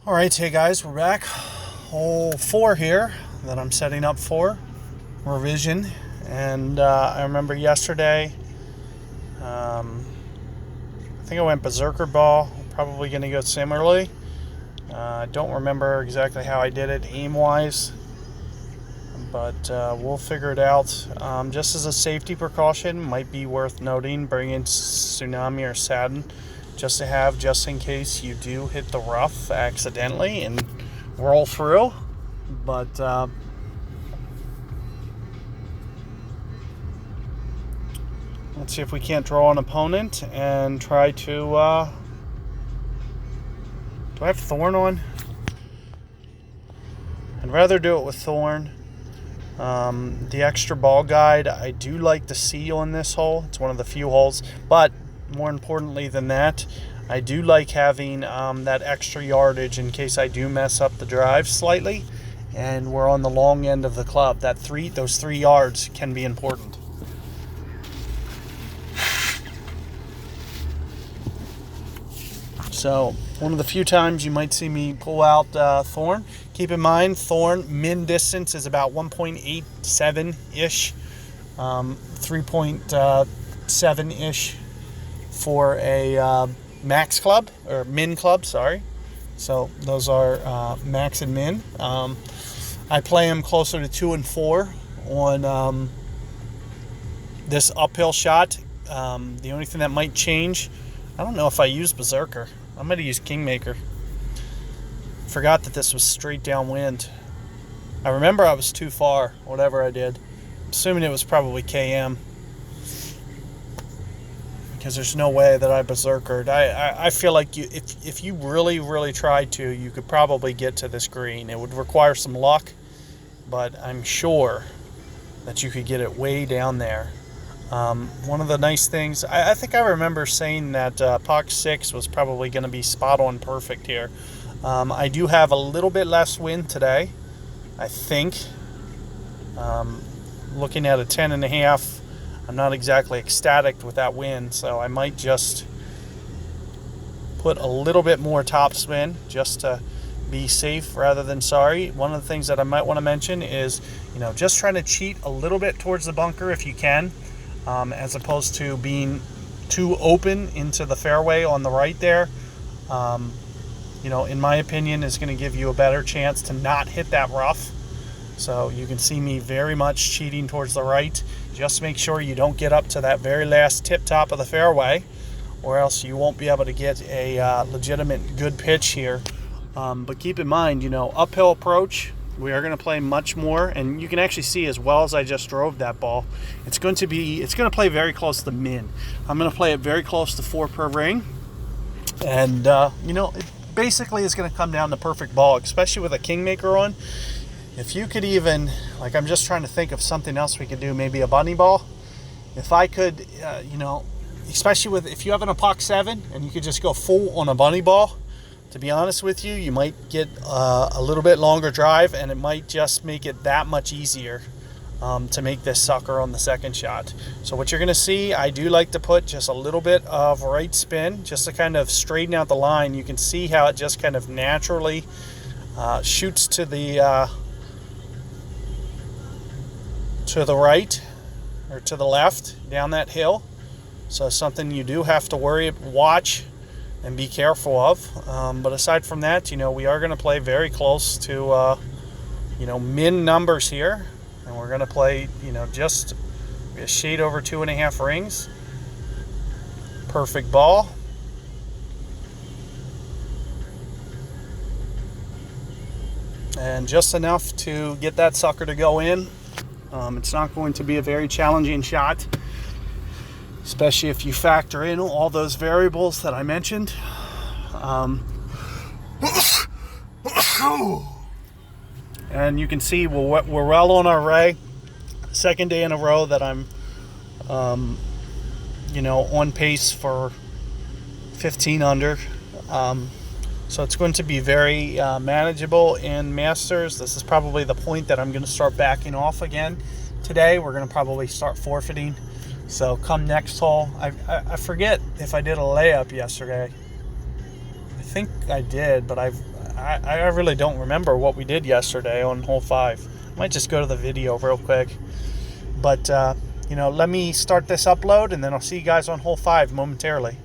All right, hey guys, we're back. Hole 4 here that I'm setting up for revision. And I remember yesterday, I think I went berserker ball. Probably going to go similarly. I don't remember exactly how I did it aim-wise, but we'll figure it out. Just as a safety precaution, might be worth noting, bring in Tsunami or Satin just to have, just in case you do hit the rough accidentally and roll through. But let's see if we can't draw an opponent and try to do I have Thorn on? I'd rather do it with Thorn. The extra ball guide, I do like to see on this hole. It's one of the few holes, but more importantly than that, I do like having that extra yardage in case I do mess up the drive slightly and we're on the long end of the club. Those 3 yards can be important. So one of the few times you might see me pull out Thorn. Keep in mind, Thorn min distance is about 1.87-ish, 3.7-ish for a max club, or min club, sorry. So those are max and min. I play them closer to 2 and 4 on this uphill shot. The only thing that might change, I don't know if I use Berserker. I'm going to use Kingmaker. Forgot that this was straight downwind. I remember I was too far, whatever I did. I'm assuming it was probably KM, because there's no way that I berserkered. I feel like if you really tried to, you could probably get to this green. It would require some luck, but I'm sure that you could get it way down there. One of the nice things, I think I remember saying that POC 6 was probably going to be spot on perfect here. I do have a little bit less wind today, I think. Looking at a 10.5, I'm not exactly ecstatic with that wind, so I might just put a little bit more topspin just to be safe rather than sorry. One of the things that I might want to mention is, just trying to cheat a little bit towards the bunker if you can, as opposed to being too open into the fairway on the right there. In my opinion, is going to give you a better chance to not hit that rough. So you can see me very much cheating towards the right. Just make sure you don't get up to that very last tip top of the fairway, or else you won't be able to get a legitimate good pitch here. But keep in mind, uphill approach, we are going to play much more, and you can actually see as well as I just drove that ball, it's going to play very close to min. I'm going to play it very close to 4 per ring, and it basically is going to come down to perfect ball, especially with a Kingmaker on. If you could even, I'm just trying to think of something else we could do, maybe a bunny ball. If I could, especially if you have an POC 7 and you could just go full on a bunny ball, to be honest with you, you might get a little bit longer drive, and it might just make it that much easier to make this sucker on the second shot. So what you're going to see, I do like to put just a little bit of right spin just to kind of straighten out the line. You can see how it just kind of naturally shoots to the right or to the left down that hill. So something you do have to watch and be careful of. But aside from that, we are going to play very close to min numbers here, and we're going to play just a shade over 2.5 rings. Perfect ball. And just enough to get that sucker to go in. It's not going to be a very challenging shot, especially if you factor in all those variables that I mentioned. And you can see we're well on our way. Second day in a row that I'm, on pace for 15 under. So it's going to be very manageable in Masters. This is probably the point that I'm going to start backing off again. Today we're going to probably start forfeiting. So come next hole, I forget if I did a layup yesterday. think I did, but I really don't remember what we did yesterday on hole 5. Might just go to the video real quick. But, let me start this upload, and then I'll see you guys on hole 5 momentarily.